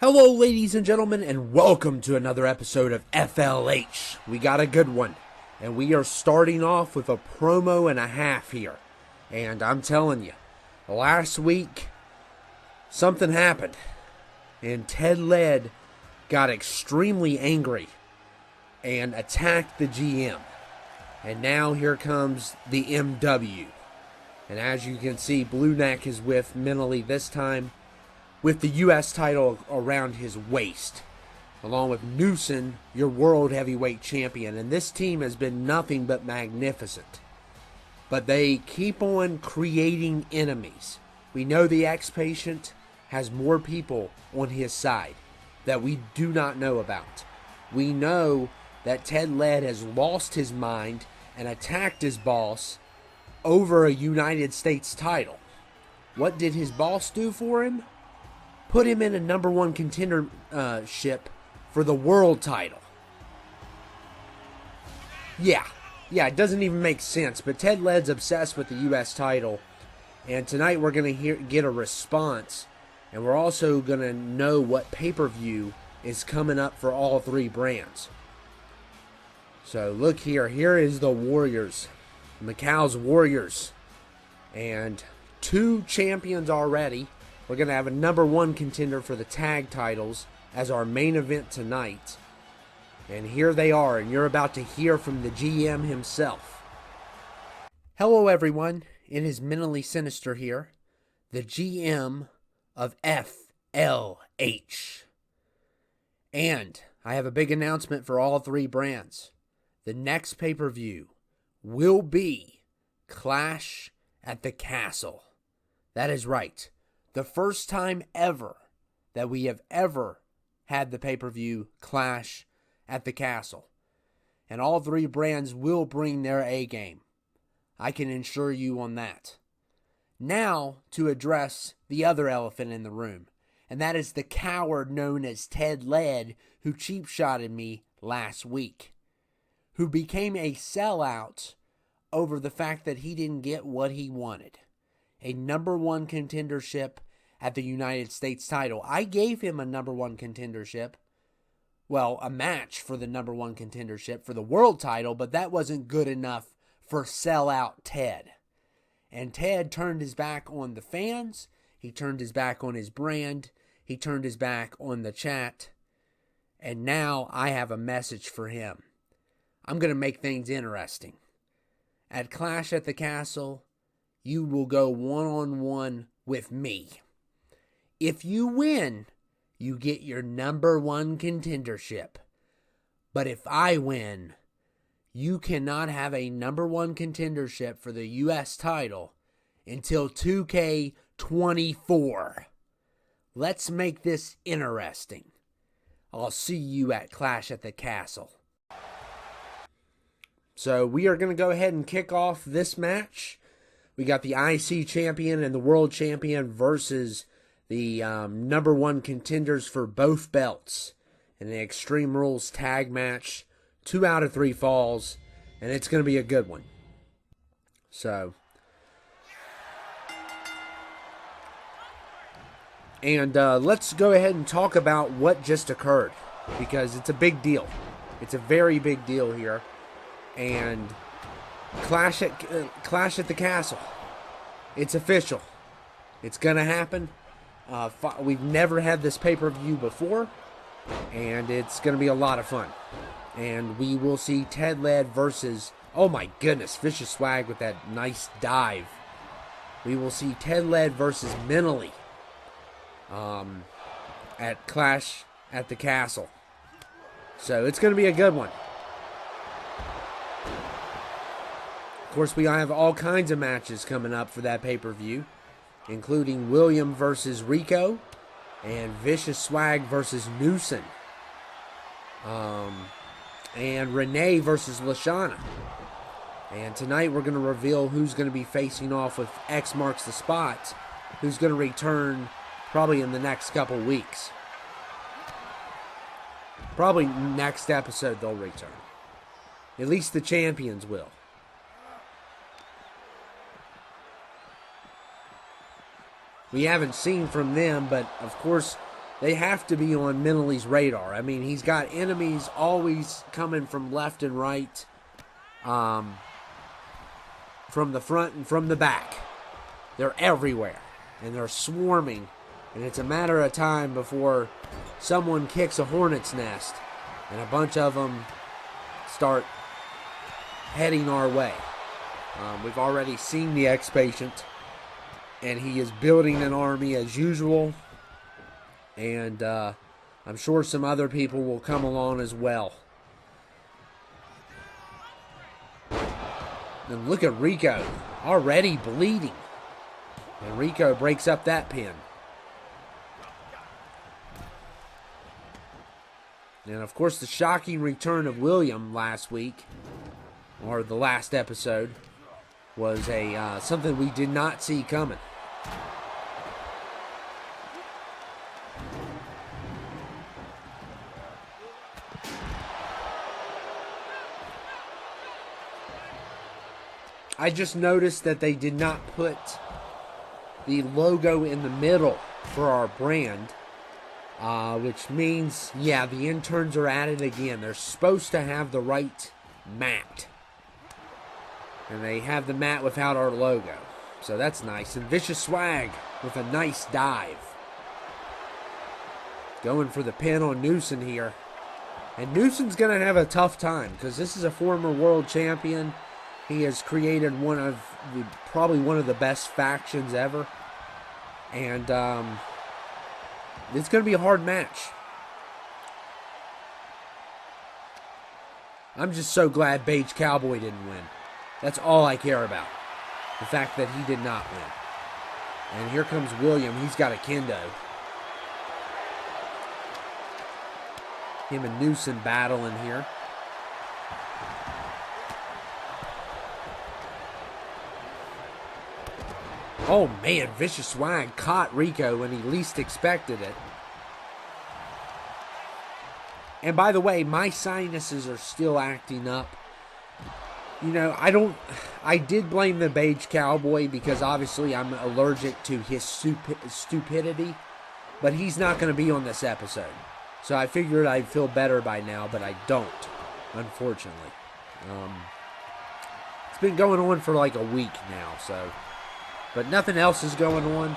Hello, ladies and gentlemen, and welcome to another episode of FLH. We got a good one, and we are starting off with a promo and a half here. And I'm telling you, last week, something happened, and Ted Led got extremely angry and attacked the GM. And now here comes the MW. And as you can see, Blue Neck is with Mentally this time, with the U.S. title around his waist, along with Newson, your World Heavyweight Champion. And this team has been nothing but magnificent. But they keep on creating enemies. We know the X-Patient has more people on his side that we do not know about. We know that Ted Led has lost his mind and attacked his boss over a United States title. What did his boss do for him? Put him in a #1 contendership for the world title. Yeah, it doesn't even make sense, but Ted Led's obsessed with the U.S. title, and tonight we're going to get a response, and we're also going to know what pay-per-view is coming up for all three brands. So look here is the Warriors, Mccals Warriors, and 2 champions already. We're going to have a #1 contender for the tag titles as our main event tonight. And here they are, and you're about to hear from the GM himself. Hello everyone, it is Mentally Sinister here, the GM of FLH. And I have a big announcement for all three brands. The next pay-per-view will be Clash at the Castle. That is right. The first time ever that we have ever had the pay-per-view Clash at the Castle. And all three brands will bring their A game. I can assure you on that. Now to address the other elephant in the room. And that is the coward known as Ted Led, who cheap-shotted me last week. Who became a sellout over the fact that he didn't get what he wanted. A #1 contendership at the United States title. I gave him a #1 contendership. Well, a match for the #1 contendership for the world title, but that wasn't good enough for sellout Ted. And Ted turned his back on the fans. He turned his back on his brand. He turned his back on the chat. And now I have a message for him. I'm going to make things interesting. At Clash at the Castle, you will go one-on-one with me. If you win, you get your #1 contendership. But if I win, you cannot have a #1 contendership for the U.S. title until 2K23. Let's make this interesting. I'll see you at Clash at the Castle. So we are going to go ahead and kick off this match. We got the IC champion and the world champion versus the #1 contenders for both belts in the Extreme Rules tag match. 2 out of 3 falls, and it's going to be a good one. So, and let's go ahead and talk about what just occurred, because it's a big deal. It's a very big deal here. And Clash at the Castle. It's official. It's going to happen. We've never had this pay-per-view before, and it's going to be a lot of fun. And we will see Ted Led versus, oh my goodness, Vicious Swag with that nice dive. We will see Ted Led versus Mentally at Clash at the Castle. So it's going to be a good one. Of course, we have all kinds of matches coming up for that pay-per-view, including William versus Rico and Vicious Swag versus Newson. And Renee versus Lashana. And tonight we're going to reveal who's going to be facing off with X Marks the Spot, who's going to return probably in the next couple weeks. Probably next episode they'll return. At least the champions will. We haven't seen from them, but of course they have to be on Mentally's radar. I mean, he's got enemies always coming from left and right, from the front and from the back. They're everywhere, and they're swarming, and it's a matter of time before someone kicks a hornet's nest, and a bunch of them start heading our way. We've already seen the ex-patient, and he is building an army as usual, and I'm sure some other people will come along as well. And look at Rico, already bleeding. And Rico breaks up that pin. And of course, the shocking return of William last week, or the last episode, was something we did not see coming. I just noticed that they did not put the logo in the middle for our brand, which means, yeah, the interns are at it again. They're supposed to have the right mat, and they have the mat without our logo, so that's nice. And Vicious Swag with a nice dive, going for the pin on Newson here. And Newson's going to have a tough time because this is a former world champion. He has created probably one of the best factions ever. And it's going to be a hard match. I'm just so glad Beige Cowboy didn't win. That's all I care about. The fact that he did not win. And here comes William. He's got a kendo. Him and Newson battling here. Oh man, Vicious Swag caught Rico when he least expected it. And by the way, my sinuses are still acting up. You know, I did blame the Beige Cowboy because obviously I'm allergic to his stupidity. But he's not going to be on this episode. So I figured I'd feel better by now, but I don't, unfortunately. It's been going on for like a week now, so... But nothing else is going on.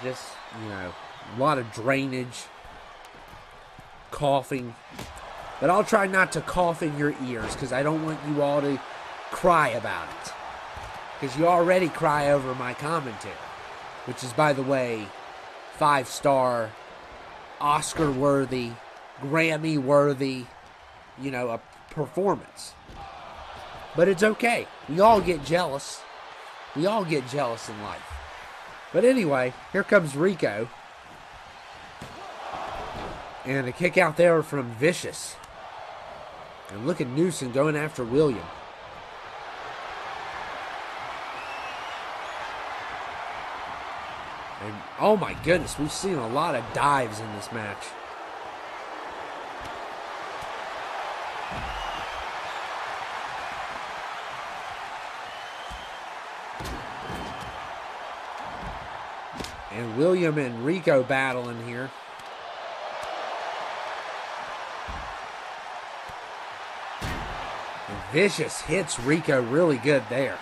Just, you know, a lot of drainage, coughing. But I'll try not to cough in your ears because I don't want you all to cry about it. Because you already cry over my commentary. Which is, by the way, 5-star, Oscar-worthy, Grammy-worthy, you know, a performance. But it's okay. We all get jealous. We all get jealous in life. But anyway, here comes Rico. And a kick out there from Vicious. And look at Newson going after William. And oh my goodness, we've seen a lot of dives in this match. And William and Rico battling here. And Vicious hits Rico really good there.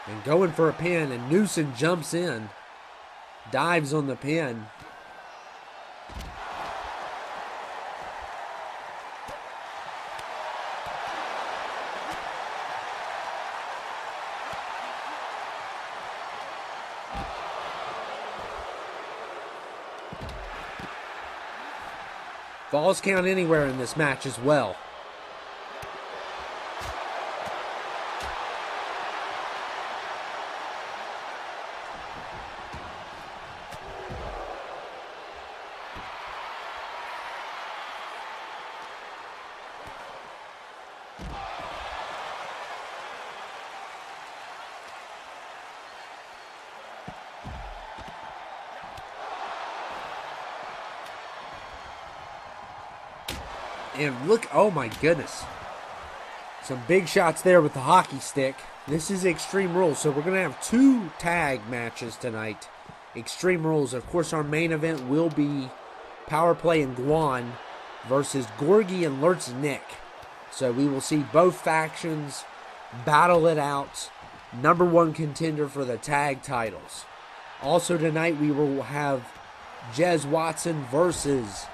And going for a pin, and Newson jumps in. Dives on the pin. Falls count anywhere in this match as well. And look, oh my goodness. Some big shots there with the hockey stick. This is Extreme Rules, so we're going to have 2 tag matches tonight Extreme Rules. Of course, our main event will be Power Play and Guan versus Gorgie and Lurtz Nick. So we will see both factions battle it out. Number one contender for the tag titles. Also tonight we will have Jez Watson versus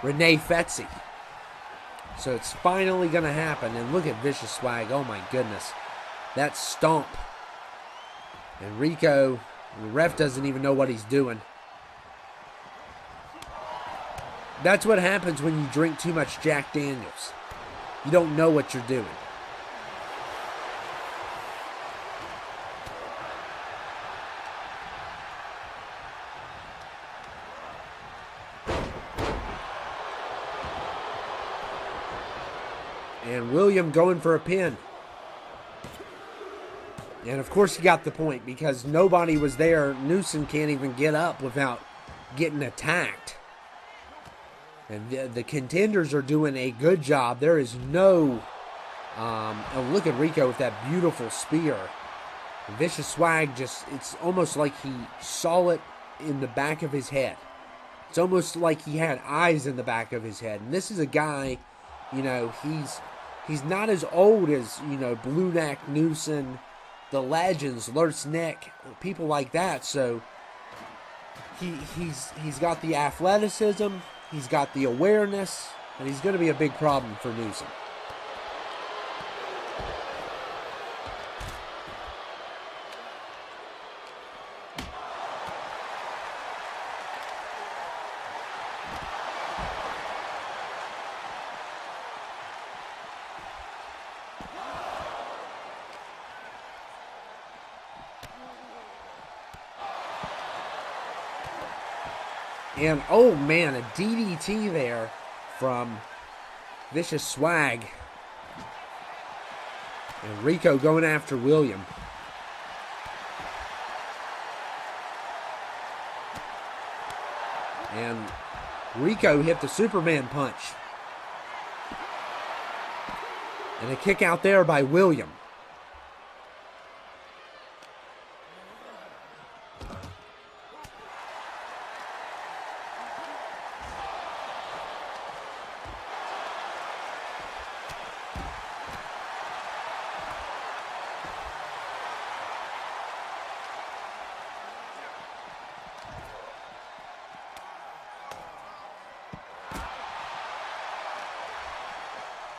Renee Fetzi. So it's finally going to happen. And look at Vicious Swag. Oh my goodness. That stomp. And Rico, the ref doesn't even know what he's doing. That's what happens when you drink too much Jack Daniels. You don't know what you're doing. And William going for a pin. And of course he got the point because nobody was there. Newsom can't even get up without getting attacked. And the contenders are doing a good job. There is no... oh, look at Rico with that beautiful spear. Vicious Swag just... It's almost like he saw it in the back of his head. It's almost like he had eyes in the back of his head. And this is a guy, you know, he's not as old as, you know, Blue Neck, Newsom, the legends, Lurtz Nick, people like that. So he's got the athleticism, he's got the awareness, and he's going to be a big problem for Newsom. And, oh man, a DDT there from Vicious Swag. And Rico going after William. And Rico hit the Superman punch. And a kick out there by William.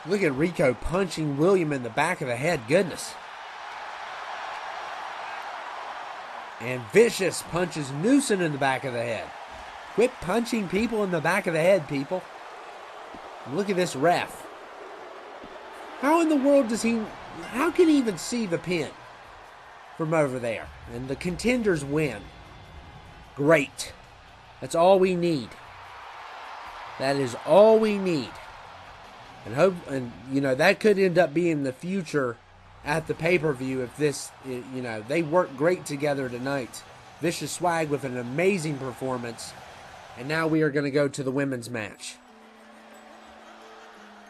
Look at Rico punching William in the back of the head. Goodness. And Vicious punches Newsom in the back of the head. Quit punching people in the back of the head, people. And look at this ref. How in the world does he... How can he even see the pin from over there? And the contenders win. Great. That's all we need. That is all we need. And you know, that could end up being the future at the pay-per-view if this, you know, they work great together tonight. Vicious Swag with an amazing performance. And now we are going to go to the women's match.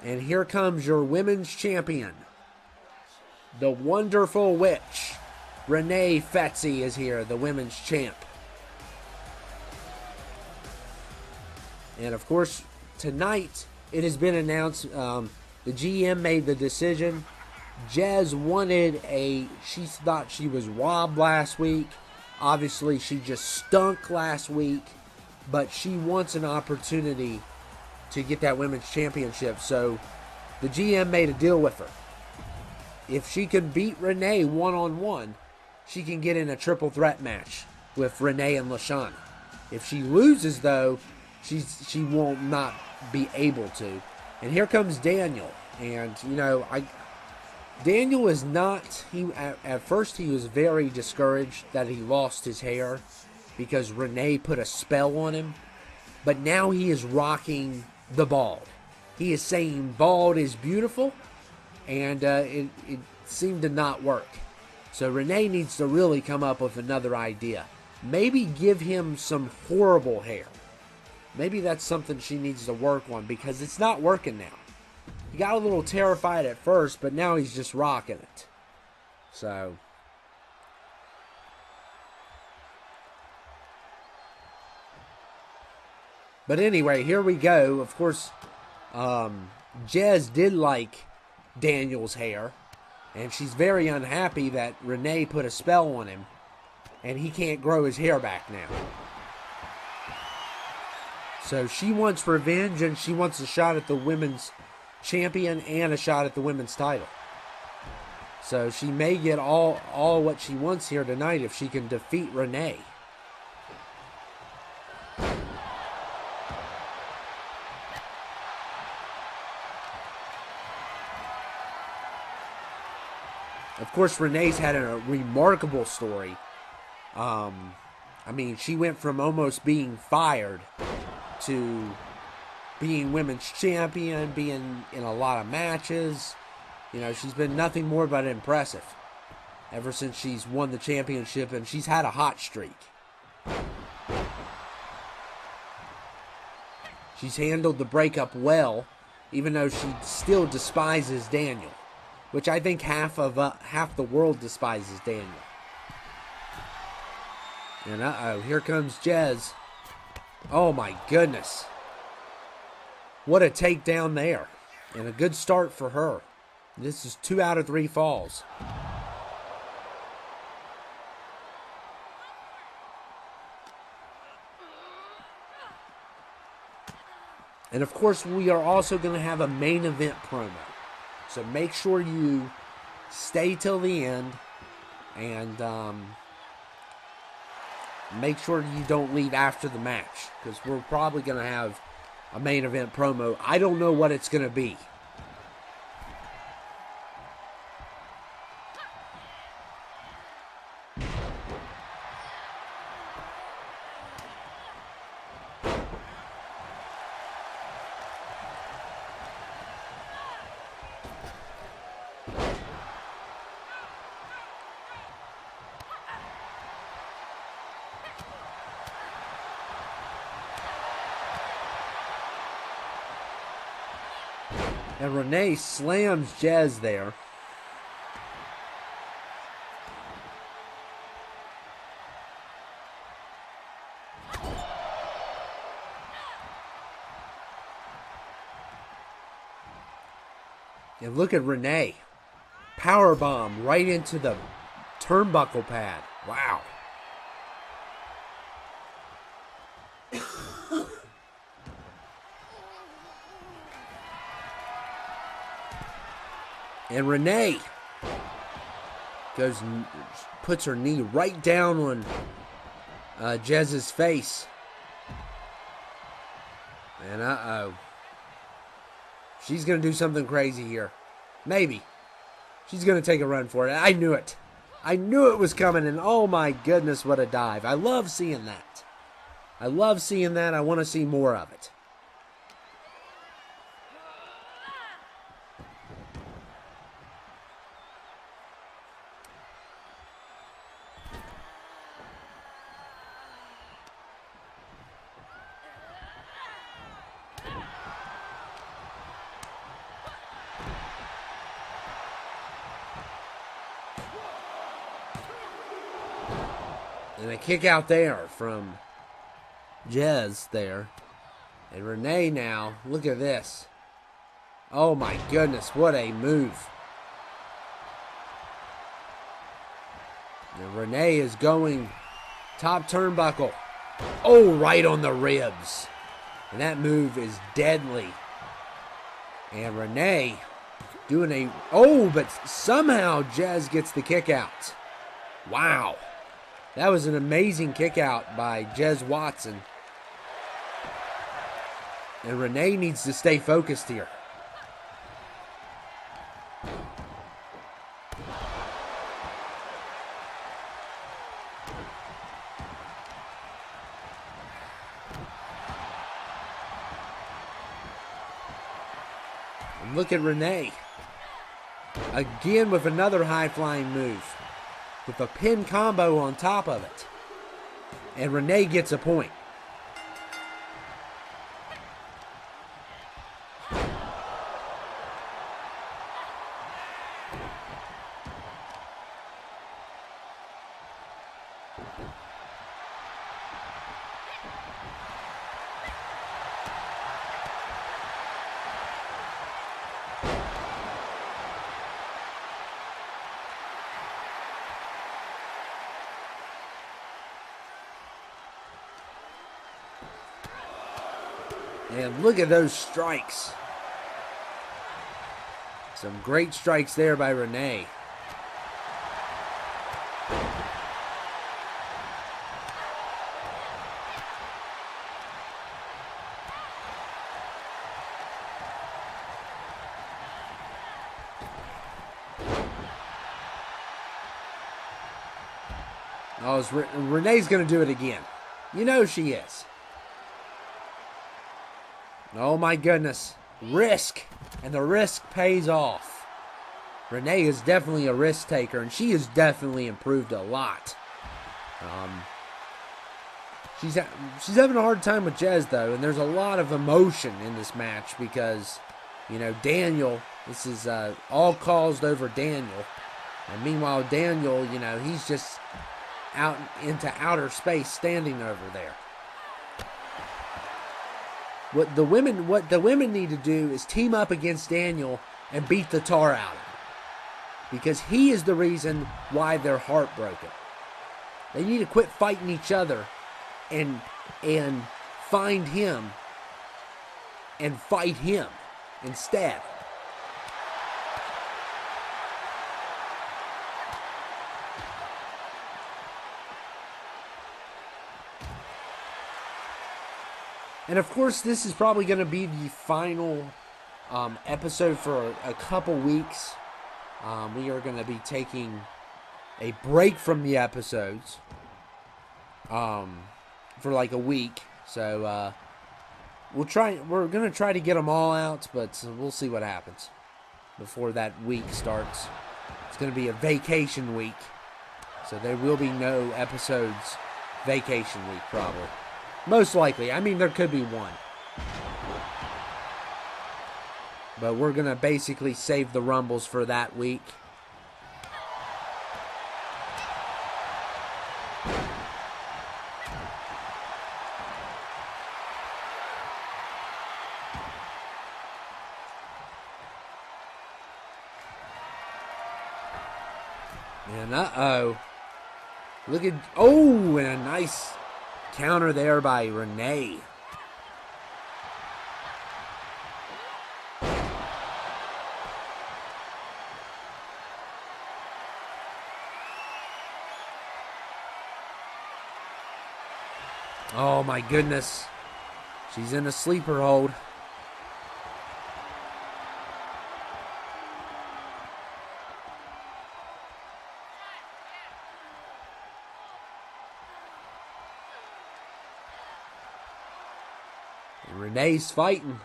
And here comes your women's champion. The wonderful witch. Renee Fetzi is here, the women's champ. And of course, tonight... It has been announced, the GM made the decision. Jez wanted she thought she was robbed last week. Obviously, she just stunk last week. But she wants an opportunity to get that women's championship. So, the GM made a deal with her. If she can beat Renee one-on-one, she can get in a triple threat match with Renee and LaShawn. If she loses, though, she will not be able to. And here comes Daniel. And, you know, Daniel is not... At first, he was very discouraged that he lost his hair because Renee put a spell on him. But now he is rocking the bald. He is saying bald is beautiful. And it seemed to not work. So Renee needs to really come up with another idea. Maybe give him some horrible hair. Maybe that's something she needs to work on because it's not working now. He got a little terrified at first, but now he's just rocking it. So. But anyway, here we go. Of course, Jez did like Daniel's hair, and she's very unhappy that Renee put a spell on him, and he can't grow his hair back now. So she wants revenge, and she wants a shot at the women's champion and a shot at the women's title. So she may get all what she wants here tonight if she can defeat Renee. Of course, Renee's had a remarkable story. I mean, she went from almost being fired to being women's champion, being in a lot of matches. You know, she's been nothing more but impressive ever since she's won the championship, and she's had a hot streak. She's handled the breakup well, even though she still despises Daniel, which I think half the world despises Daniel. And here comes Jez. Oh my goodness. What a takedown there. And a good start for her. This is 2 out of 3 falls. And of course, we are also going to have a main event promo. So make sure you stay till the end, and make sure you don't leave after the match, because we're probably going to have a main event promo. I don't know what it's going to be. And Renee slams Jez there. And look at Renee. Powerbomb right into the turnbuckle pad. Wow. And Renee puts her knee right down on Jez's face. And she's going to do something crazy here. Maybe. She's going to take a run for it. I knew it. I knew it was coming, and oh my goodness, what a dive. I love seeing that. I love seeing that. I want to see more of it. And a kick out there from Jez there. And Renee now, look at this. Oh my goodness, what a move. And Renee is going top turnbuckle. Oh, right on the ribs. And that move is deadly. And Renee doing a... Oh, but somehow Jez gets the kick out. Wow. That was an amazing kick out by Jez Watson. And Renee needs to stay focused here. And look at Renee. Again with another high-flying move. With a pin combo on top of it. And Renee gets a point. And look at those strikes. Some great strikes there by Renee. Oh, Renee's going to do it again. You know she is. Oh my goodness. Risk. And the risk pays off. Renee is definitely a risk taker, and she has definitely improved a lot. She's having a hard time with Jez, though, and there's a lot of emotion in this match because, you know, Daniel, this is all caused over Daniel. And meanwhile, Daniel, you know, he's just out into outer space standing over there. What the women need to do is team up against Daniel and beat the tar out of him. Because he is the reason why they're heartbroken. They need to quit fighting each other and find him and fight him instead. And of course, this is probably going to be the final episode for a couple weeks. We are going to be taking a break from the episodes for like a week. So we're going to try to get them all out, but we'll see what happens before that week starts. It's going to be a vacation week. So there will be no episodes vacation week probably. Most likely. I mean, there could be one. But we're going to basically save the Rumbles for that week. And uh-oh. Look at... Oh, and a nice counter there by Renee. Oh my goodness. She's in a sleeper hold. And Renee's fighting.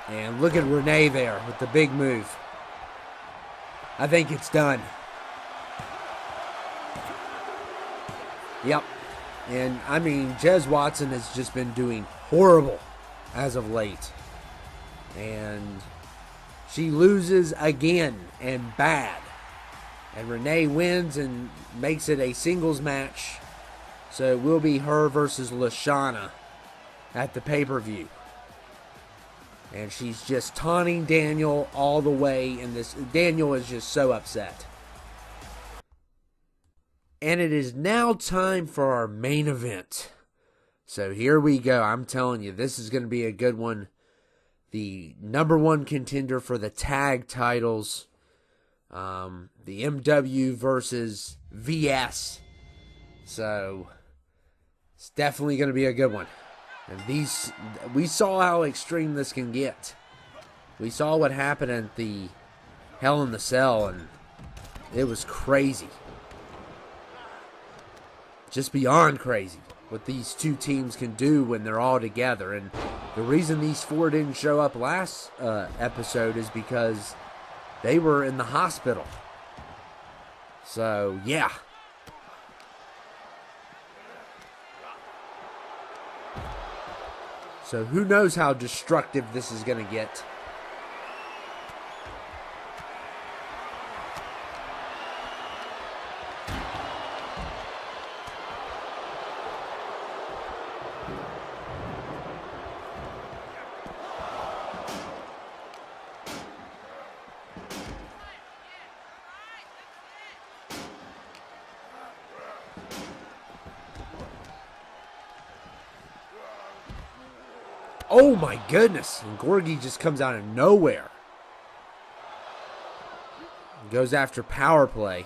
And look at Renee there with the big move. I think it's done. Yep. And, I mean, Jez Watson has just been doing horrible as of late. And she loses again and bad. And Renee wins and makes it a singles match. So it will be her versus LaShawna at the pay-per-view. And she's just taunting Daniel all the way. And Daniel is just so upset. And it is now time for our main event. So here we go. I'm telling you, this is going to be a good one. The number one contender for the tag titles. The MW versus VS. So it's definitely going to be a good one. And we saw how extreme this can get. We saw what happened at the Hell in the Cell, and it was crazy. Just beyond crazy what these two teams can do when they're all together. And the reason these four didn't show up last episode is because they were in the hospital. So, yeah. So who knows how destructive this is going to get. Oh my goodness. And Gorgie just comes out of nowhere. Goes after power play.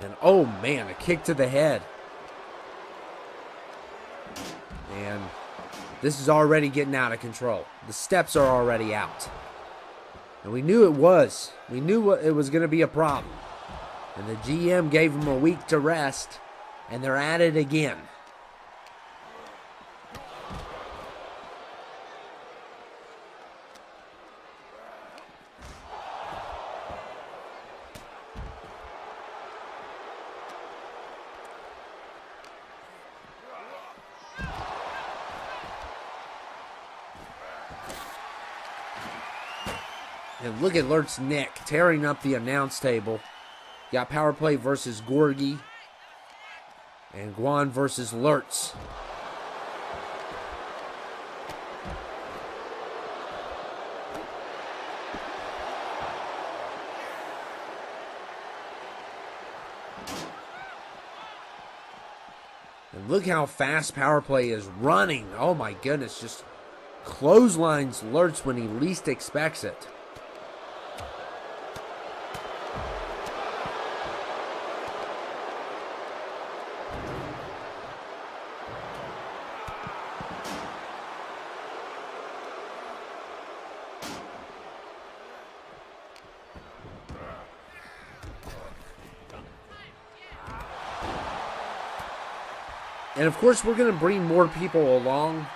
And oh man, a kick to the head. And this is already getting out of control. The steps are already out. And we knew it was. We knew it was going to be a problem. And the GM gave them a week to rest. And they're at it again. And look at Lert's neck tearing up the announce table. Got power play versus Gorgie. And Guan versus Lertz. And look how fast power play is running. Oh my goodness, just clotheslines Lertz when he least expects it. And of course, we're going to bring more people along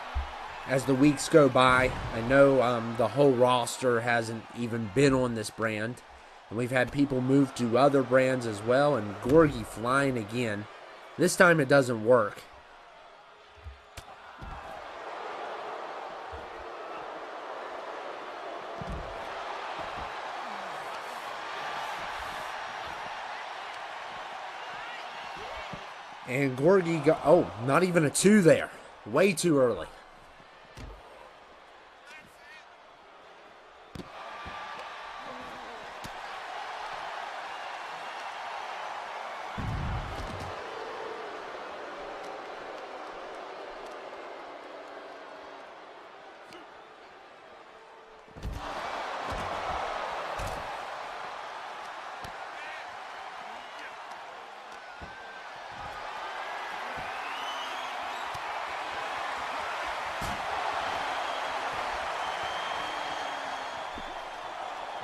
as the weeks go by. I know the whole roster hasn't even been on this brand. And we've had people move to other brands as well. And Gorgie flying again. This time it doesn't work. And Gorgie got, oh, not even a 2 there. Way too early.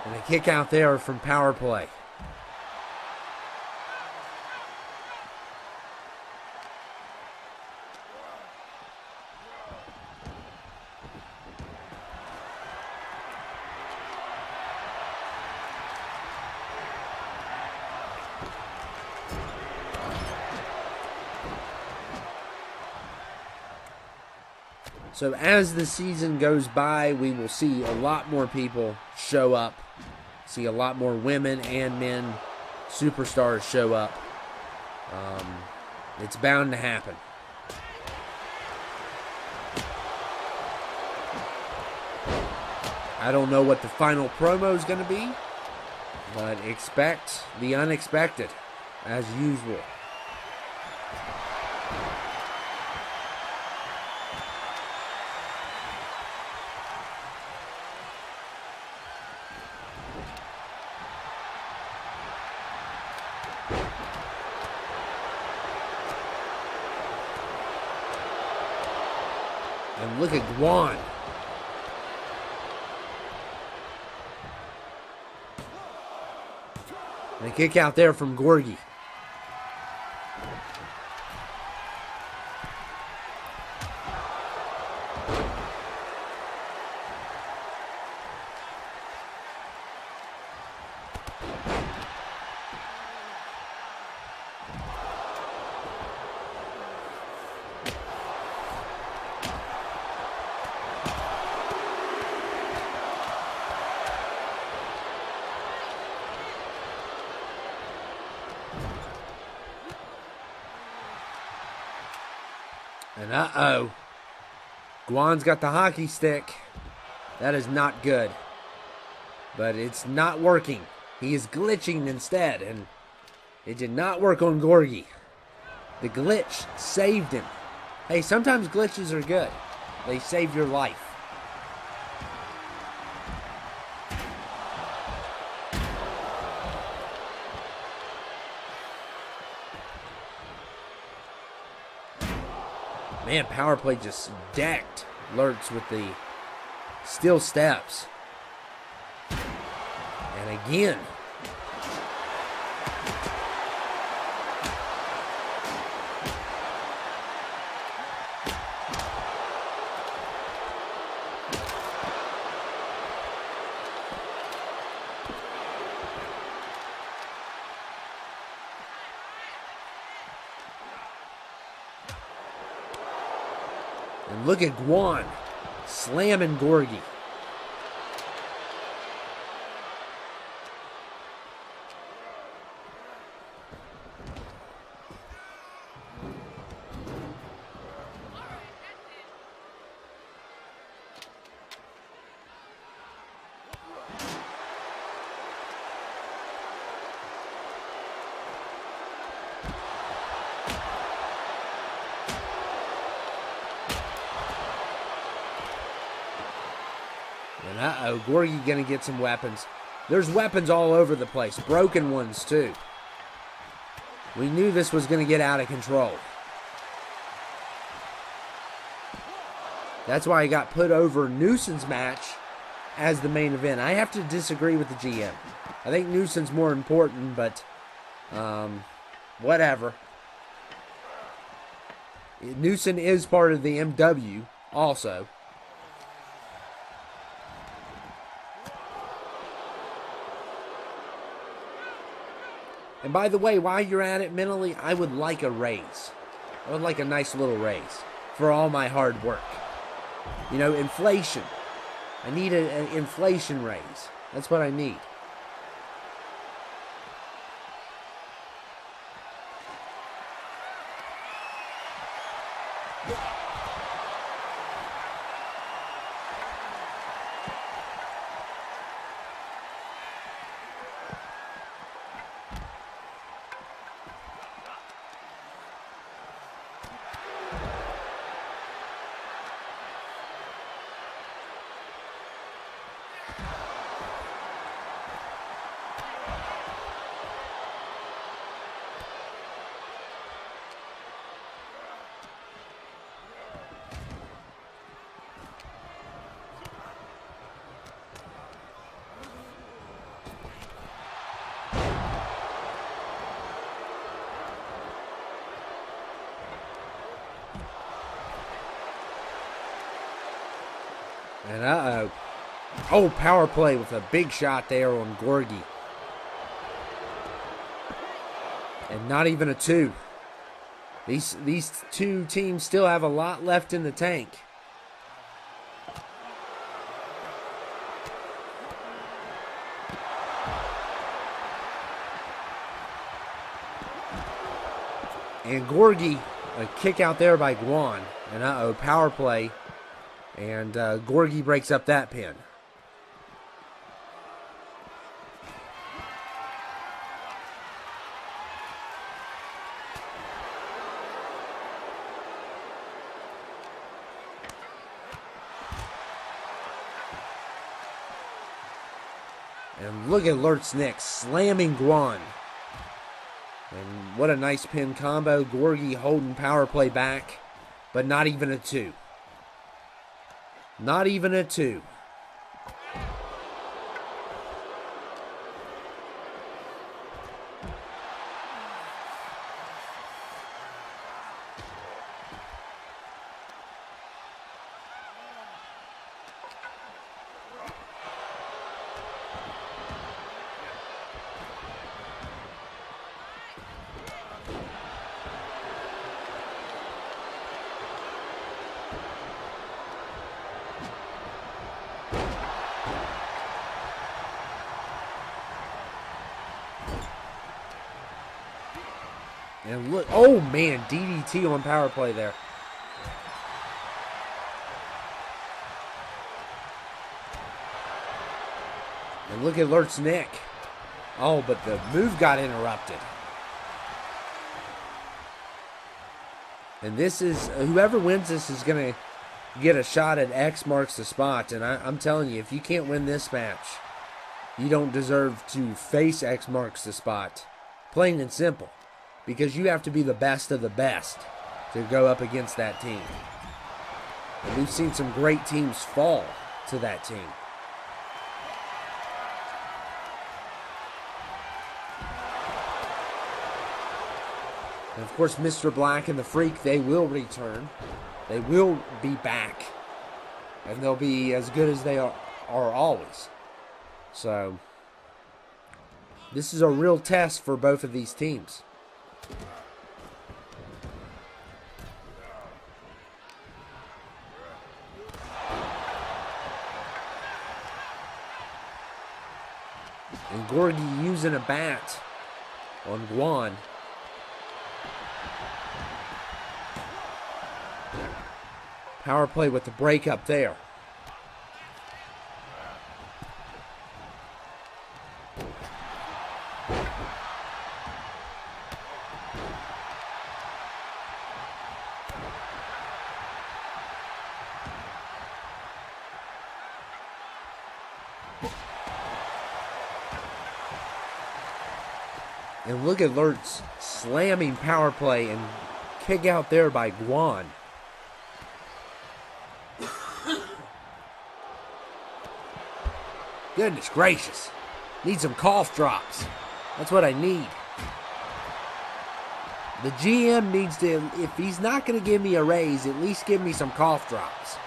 And a kick out there from power play. So as the season goes by, we will see a lot more people show up. See a lot more women and men superstars show up. It's bound to happen. I don't know what the final promo is going to be, but expect the unexpected as usual. And look at Guan. And a kick out there from Gorgie. And uh-oh. Guan's got the hockey stick. That is not good. But it's not working. He is glitching instead, and it did not work on Gorgie. The glitch saved him. Hey, sometimes glitches are good. They save your life. Man, power play just decked Lurtz with the steel steps. And again. And look at Guan slamming Gorgie. And uh-oh, Gorgie gonna get some weapons. There's weapons all over the place, broken ones too. We knew this was gonna get out of control. That's why he got put over Newson's match as the main event. I have to disagree with the GM. I think Newson's more important, but whatever. Newson is part of the MW also. And by the way, while you're at it mentally, I would like a raise. I would like a nice little raise for all my hard work. You know, inflation. I need an inflation raise. That's what I need. And uh-oh. Oh, power play with a big shot there on Gorgie. And not even a 2. These two teams still have a lot left in the tank. And Gorgie, a kick out there by Guan. And uh-oh, power play. And Gorgie breaks up that pin. And look at Lurtz Nick slamming Guan. And what a nice pin combo. Gorgie holding power play back, but not even a 2. Not even a 2. And look, oh man, DDT on power play there. And look at Lurtz Nick. Oh, but the move got interrupted. And this is, whoever wins this is going to get a shot at X marks the spot. And I'm telling you, if you can't win this match, you don't deserve to face X marks the spot. Plain and simple. Because you have to be the best of the best to go up against that team. And we've seen some great teams fall to that team. And of course, Mr. Black and the Freak, they will return. They will be back. And they'll be as good as they are always. So, this is a real test for both of these teams. And Gorgie using a bat on Guan. Power play with the breakup there. And look at Lurtz slamming power play and kick out there by Guan. Goodness gracious. Need some cough drops. That's what I need. The GM needs to, if he's not going to give me a raise, at least give me some cough drops.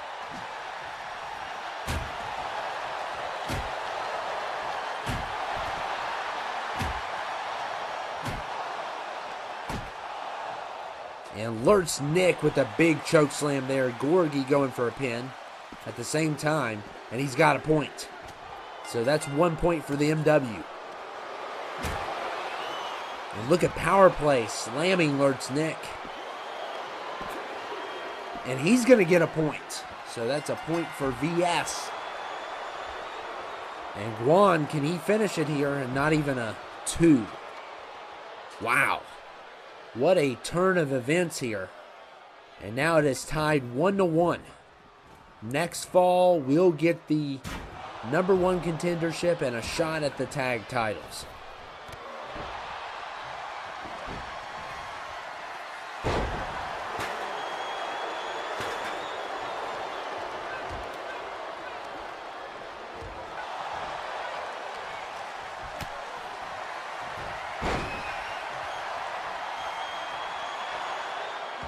And Lurtz Nick with a big choke slam there. Gorgie going for a pin at the same time, and he's got a point. So that's 1 point for the MW. And look at power play, slamming Lurtz Nick. And he's going to get a point. So that's a point for VS. And Guan, can he finish it here and not even a 2? Wow. What a turn of events here. And now it is tied 1-1. Next fall, we'll get the #1 contendership and a shot at the tag titles.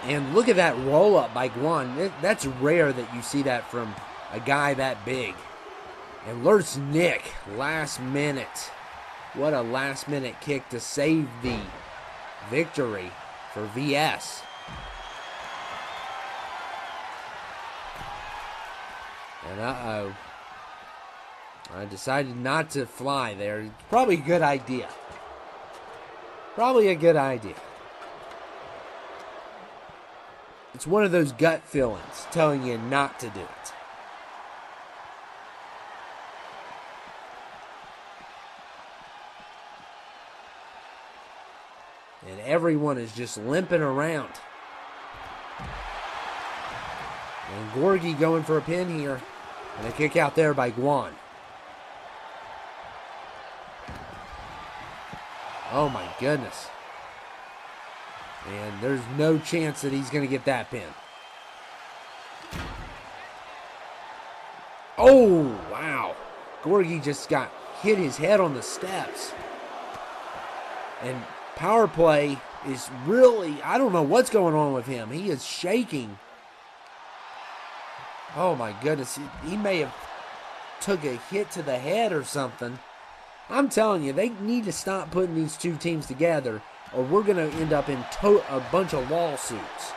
And look at that roll-up by Guan. That's rare that you see that from a guy that big. And Lurtz Nick, last minute. What a last-minute kick to save the victory for VS. And uh-oh. I decided not to fly there. Probably a good idea. Probably a good idea. It's one of those gut feelings telling you not to do it. And everyone is just limping around. And Gorgie going for a pin here. And a kick out there by Guan. Oh my goodness. And there's no chance that he's going to get that pin. Oh, wow. Gorgie just got hit his head on the steps. And power play is really, I don't know what's going on with him. He is shaking. Oh my goodness. He may have took a hit to the head or something. I'm telling you, they need to stop putting these two teams together, or we're going to end up in a bunch of lawsuits.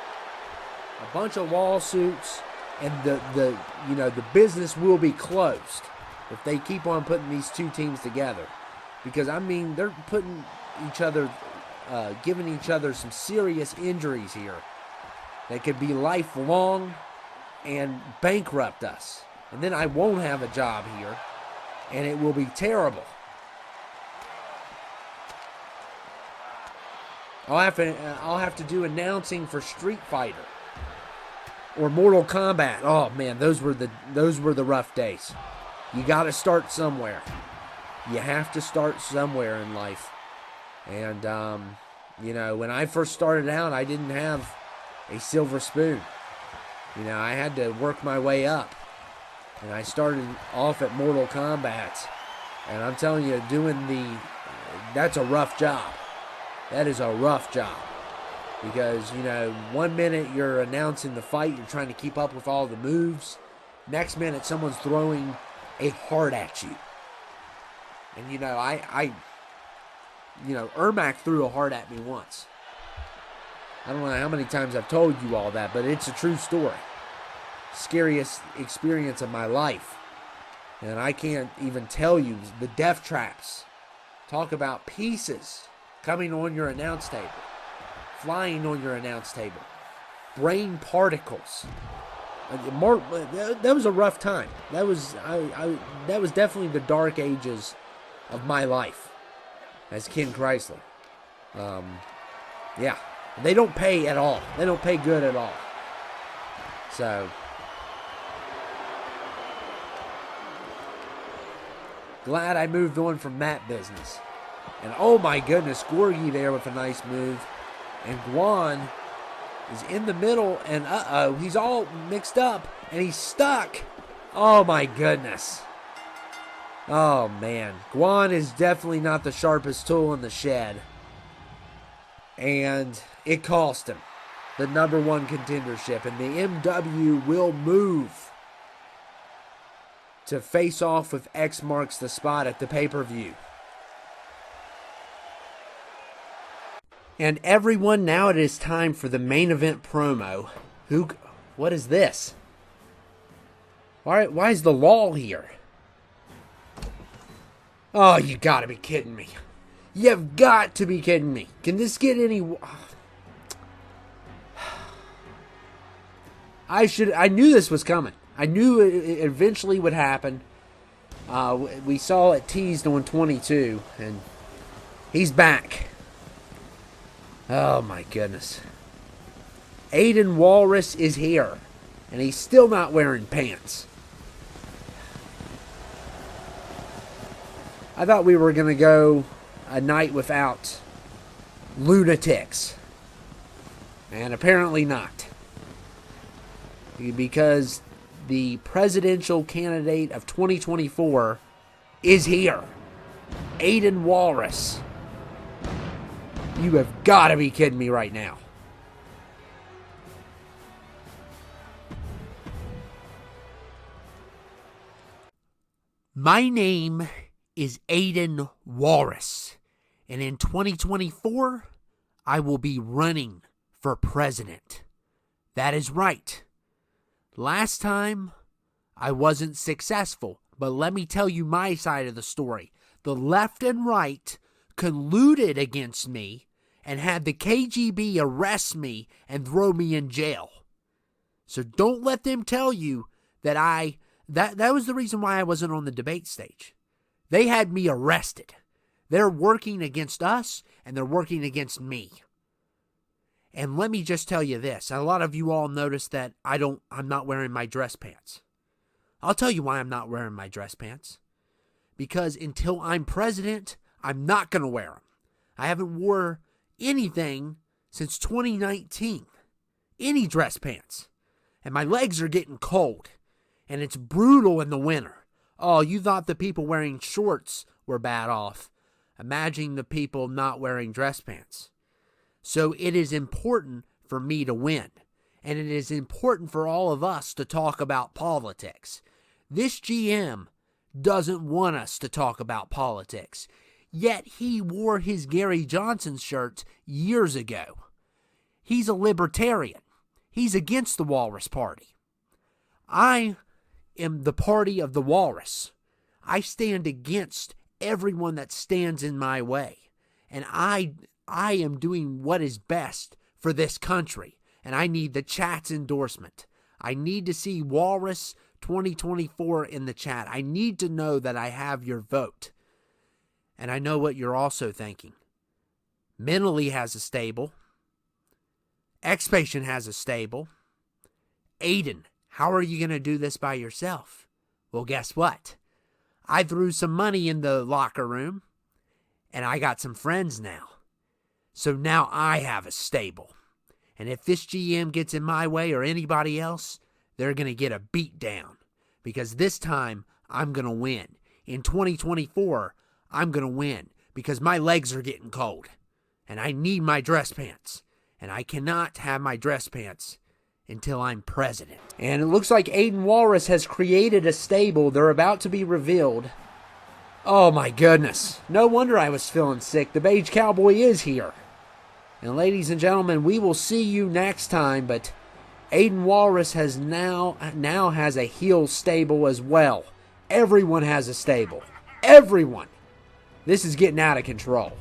A bunch of lawsuits, and the business will be closed if they keep on putting these two teams together. Because, I mean, they're putting each other, giving each other some serious injuries here that could be lifelong and bankrupt us. And then I won't have a job here, and it will be terrible. I'll have to do announcing for Street Fighter or Mortal Kombat. Oh man, those were the rough days. You got to start somewhere. You have to start somewhere in life. And when I first started out, I didn't have a silver spoon. I had to work my way up. And I started off at Mortal Kombat. And I'm telling you, that's a rough job. That is a rough job. Because, 1 minute you're announcing the fight, you're trying to keep up with all the moves. Next minute, someone's throwing a heart at you. And, Ermac threw a heart at me once. I don't know how many times I've told you all that, but it's a true story. Scariest experience of my life. And I can't even tell you the death traps. Talk about pieces coming on your announce table, flying on your announce table, brain particles. That was a rough time. That was definitely the dark ages of my life as Ken Chrysler. Yeah, they don't pay at all. They don't pay good at all. So glad I moved on from that business. And oh my goodness, Gorgie there with a nice move. And Guan is in the middle, and he's all mixed up, and he's stuck. Oh my goodness. Oh man, Guan is definitely not the sharpest tool in the shed. And it cost him the #1 contendership, and the MW will move to face off with X marks the spot at the pay-per-view. And everyone, now it is time for the main event promo. What is this? All right, why is the law here? Oh, you gotta be kidding me. You've got to be kidding me. Can this get any... I knew this was coming. I knew it eventually would happen. We saw it teased on 22, and he's back. Oh my goodness. Aiden Walrus is here, and he's still not wearing pants. I thought we were going to go a night without lunatics, and apparently not. Because the presidential candidate of 2024 is here. Aiden Walrus. You have got to be kidding me right now. My name is Aiden Walrus, and in 2024, I will be running for president. That is right. Last time, I wasn't successful, but let me tell you my side of the story. The left and right colluded against me and had the KGB arrest me and throw me in jail. So don't let them tell you that that was the reason why I wasn't on the debate stage. They had me arrested. They're working against us and they're working against me. And let me just tell you this. A lot of you all noticed that I'm not wearing my dress pants. I'll tell you why I'm not wearing my dress pants. Because until I'm president, I'm not going to wear them. I haven't wore anything since 2019. Any dress pants. And my legs are getting cold. And it's brutal in the winter. Oh, you thought the people wearing shorts were bad off. Imagine the people not wearing dress pants. So it is important for me to win. And it is important for all of us to talk about politics. This GM doesn't want us to talk about politics. Yet he wore his Gary Johnson shirt years ago. He's a libertarian. He's against the Walrus Party. I am the party of the Walrus. I stand against everyone that stands in my way. And I am doing what is best for this country. And I need the chat's endorsement. I need to see Walrus 2024 in the chat. I need to know that I have your vote. And I know what you're also thinking. Mentally has a stable. X-Patient has a stable. Aiden, how are you going to do this by yourself? Well, guess what? I threw some money in the locker room, and I got some friends now. So now I have a stable. And if this GM gets in my way or anybody else, they're going to get a beat down. Because this time, I'm going to win. In 2024, I'm going to win. Because my legs are getting cold. And I need my dress pants. And I cannot have my dress pants until I'm president. And it looks like Aiden Walrus has created a stable. They're about to be revealed. Oh my goodness. No wonder I was feeling sick. The Beige Cowboy is here. And ladies and gentlemen, we will see you next time. But Aiden Walrus has now has a heel stable as well. Everyone has a stable. Everyone. This is getting out of control.